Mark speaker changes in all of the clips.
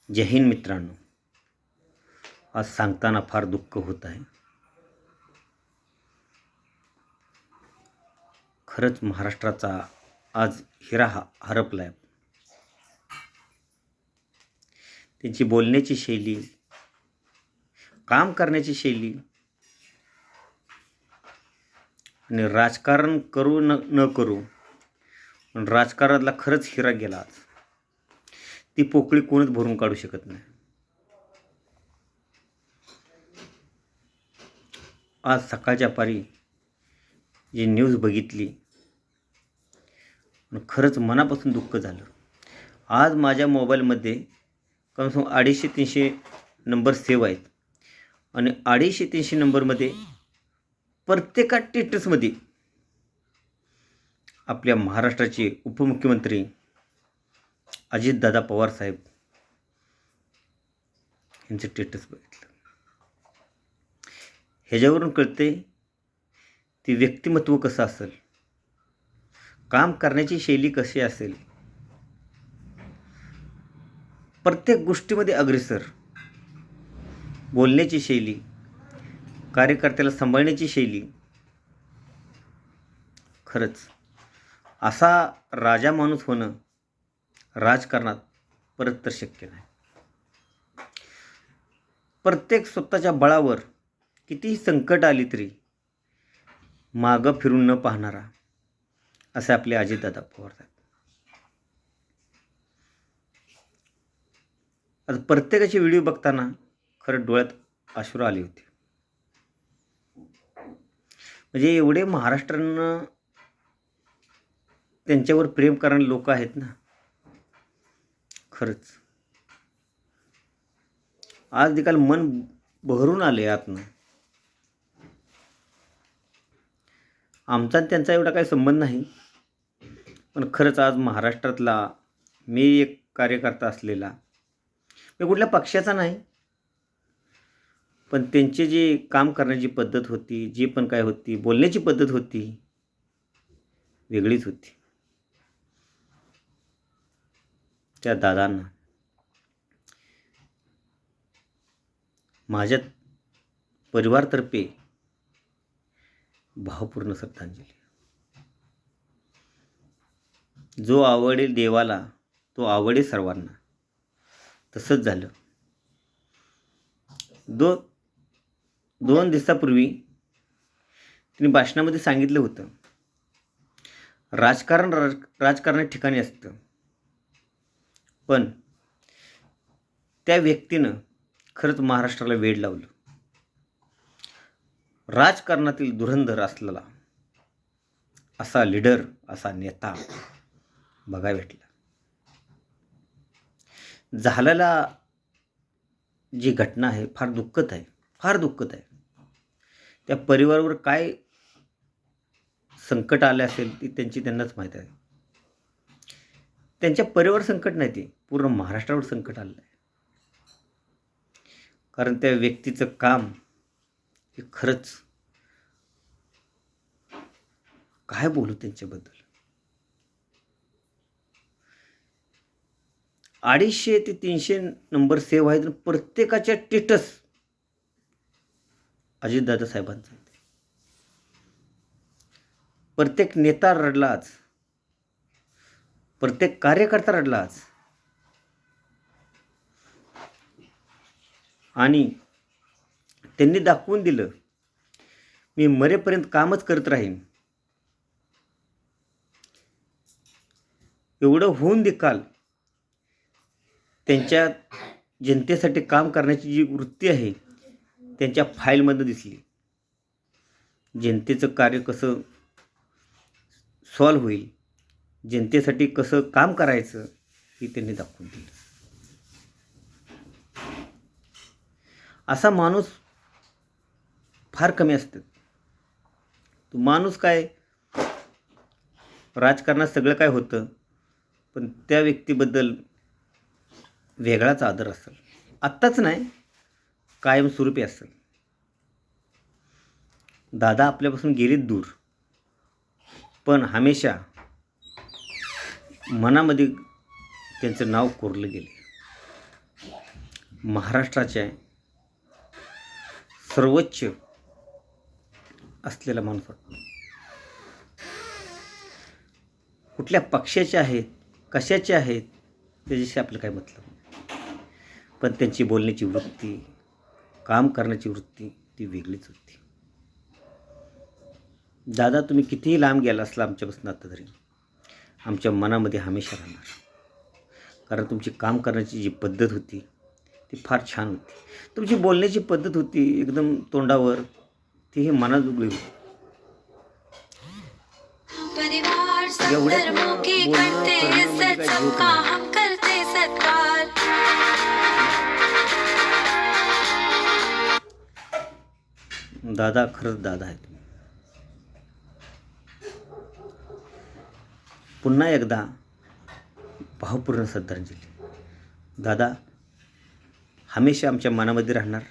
Speaker 1: जय हिंद मित्रांनो. आज सांगताना फार दुःख होत आहे. खरंच महाराष्ट्राचा आज हिरा हरपला आहे. त्यांची बोलण्याची शैली, काम करण्याची शैली आणि राजकारण करू न करू पण राजकारणातला खरंच हिरा गेला. आज ती पोकळी कोणच भरून काढू शकत नाही. आज सकाळच्या पारी जी न्यूज बघितली आणि खरंच मनापासून दुःख झालं. आज माझ्या मोबाईलमध्ये कम से कम 250-300 नंबर सेव्ह आहेत आणि 250-300 नंबरमध्ये प्रत्येका स्टेटसमध्ये आपल्या महाराष्ट्राचे उपमुख्यमंत्री अजितदादा पवार साहेब यांचे स्टेटस बघितलं. ह्याच्यावरून कळते ती व्यक्तिमत्व कसं असेल, काम करण्याची शैली कशी असेल, प्रत्येक गोष्टीमध्ये अग्रेसर, बोलण्याची शैली, कार्यकर्त्याला सांभाळण्याची शैली. खरंच असा राजा माणूस होणं राजकारणात परत तर शक्य नाही. प्रत्येक स्वतःच्या बळावर कितीही संकट आली तरी मागं फिरून न पाहणारा असे आपले अजितदादा पवार साहेब. आज प्रत्येकाचे व्हिडिओ बघताना खरं डोळ्यात अश्रू आले होते. म्हणजे एवढे महाराष्ट्रानं त्यांच्यावर प्रेम करणारे लोक आहेत ना. खरंच आज देखील मन भरून आले आतनं. आमचा त्यांचा एवढा काही संबंध नाही, पण खरंच आज महाराष्ट्रातला मी एक कार्यकर्ता असलेला, मी कुठल्या पक्षाचा नाही, पण त्यांचे जे काम करण्याची पद्धत होती, जी पण काय होती, बोलण्याची पद्धत होती, वेगळीच होती. त्या दादांना माझ्या परिवारातर्फे भावपूर्ण श्रद्धांजली. जो आवडेल देवाला तो आवडेल सर्वांना, तसंच झालं. दोन दिवसापूर्वी तिने भाषणामध्ये सांगितलं होतं, राजकारण ठिकाणी असतं, पण त्या व्यक्तीनं खरंच महाराष्ट्राला वेड लावलं. राजकारणातील धुरंधर असलेला असा लीडर, असा नेता बघायला भेटला. झालेला जी घटना आहे फार दुःखद आहे, फार दुःखद आहे. त्या परिवारावर काय संकट आले असेल ती त्यांनाच माहीत आहे. त्यांच्या परिवार संकट नाही, ते पूर्ण महाराष्ट्रावर संकट आलं आहे. कारण त्या व्यक्तीचं काम हे खरंच काय बोलू त्यांच्याबद्दल. 250 ते 300 नंबर सेव्ह आहेत. प्रत्येकाच्या स्टेटस अजितदादा साहेबांचा. प्रत्येक नेता रडला आज, प्रत्येक कार्यकर्ता रडला आज. आणि त्यांनी दाखवून दिलं, मी मरेपर्यंत कामच करत राहीन. एवढं होऊन देखील त्यांच्या जनतेसाठी काम करण्याची जी वृत्ती आहे त्यांच्या फाईलमध्ये दिसली. जनतेचं कार्य कसं सॉल्व्ह होईल, जनतेसाठी कसं काम करायचं हे त्यांनी दाखवून दिलं. असा माणूस फार कमी असतात. तो माणूस काय, राजकारणात सगळं काय होतं, पण त्या व्यक्तीबद्दल वेगळाच आदर असेल. आत्ताच नाही, कायमस्वरूपी असेल. दादा आपल्यापासून गेलेत दूर, पण हमेशा मनामध्ये त्यांचं नाव कोरलं गेले. महाराष्ट्राच्या सर्वोच्च असलेला माणूस वाटतो. कुठल्या पक्षाचे आहेत, कशाचे आहेत, त्याच्याशी आपलं काय मतलब नाही. पण त्यांची बोलण्याची वृत्ती, काम करण्याची वृत्ती ती वेगळीच होती. दादा, तुम्ही कितीही लांब गेला असला आमच्यापासून आता तरी आमच्या मनामध्ये हमेशा राहणार. कारण तुमची काम करण्याची जी पद्धत होती ती फार छान होती. तुमची बोलण्याची पद्धत होती एकदम तोंडावर, तीही मनाजोगळी होती. एवढ्यात बोलणं करणं म्हणजे काय जोक नाही. दादा, खरंच दादा आहे तुम्ही. पुन्हा एकदा भावपूर्ण श्रद्धांजली. दादा, हमेशा आमच्या मनामध्ये राहणार.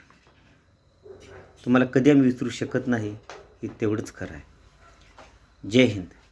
Speaker 1: तुम्हाला कधी आम्ही विसरू शकत नाही, हे तेवढंच खरं आहे. जय हिंद.